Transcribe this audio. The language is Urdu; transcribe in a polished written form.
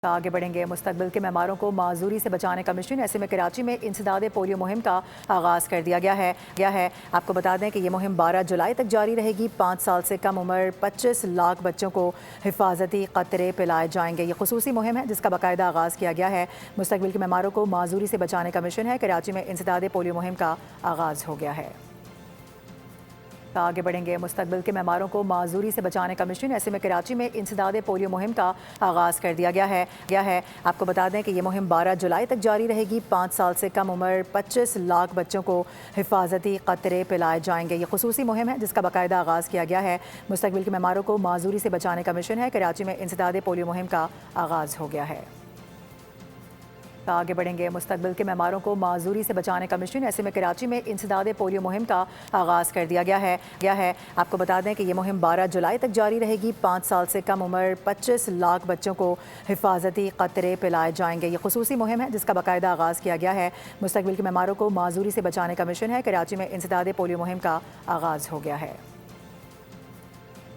آگے بڑھیں گے۔ مستقبل کے معماروں کو معذوری سے بچانے کا مشن۔ ایسے میں کراچی میں انسداد پولیو مہم کا آغاز کر دیا گیا ہے۔ آپ کو بتا دیں کہ یہ مہم 12 جولائی تک جاری رہے گی۔ 5 سال سے کم عمر 25 لاکھ بچوں کو حفاظتی قطرے پلائے جائیں گے۔ یہ خصوصی مہم ہے جس کا باقاعدہ آغاز کیا گیا ہے۔ مستقبل کے معماروں کو معذوری سے بچانے کا مشن ہے۔ کراچی میں انسداد پولیو مہم کا آغاز ہو گیا ہے۔ آگے بڑھیں گے۔ مستقبل کے معماروں کو معذوری سے بچانے کا مشن۔ ایسے میں کراچی میں انسداد پولیو مہم کا آغاز کر دیا گیا ہے۔ آپ کو بتا دیں کہ یہ مہم 12 جولائی تک جاری رہے گی۔ 5 سال سے کم عمر 25 لاکھ بچوں کو حفاظتی قطرے پلائے جائیں گے۔ یہ خصوصی مہم ہے جس کا باقاعدہ آغاز کیا گیا ہے۔ مستقبل کے معماروں کو معذوری سے بچانے کا مشن ہے۔ کراچی میں انسداد پولیو مہم کا آغاز ہو گیا ہے۔ آگے بڑھیں گے۔ مستقبل کے معماروں کو معذوری سے بچانے کا مشن۔ ایسے میں کراچی میں انسداد پولیو مہم کا آغاز کر دیا گیا ہے۔ آپ کو بتا دیں کہ یہ مہم 12 جولائی تک جاری رہے گی۔ 5 سال سے کم عمر 25 لاکھ بچوں کو حفاظتی قطرے پلائے جائیں گے۔ یہ خصوصی مہم ہے جس کا باقاعدہ آغاز کیا گیا ہے۔ مستقبل کے معماروں کو معذوری سے بچانے کا مشن ہے۔ کراچی میں انسداد پولیو مہم کا آغاز ہو گیا ہے۔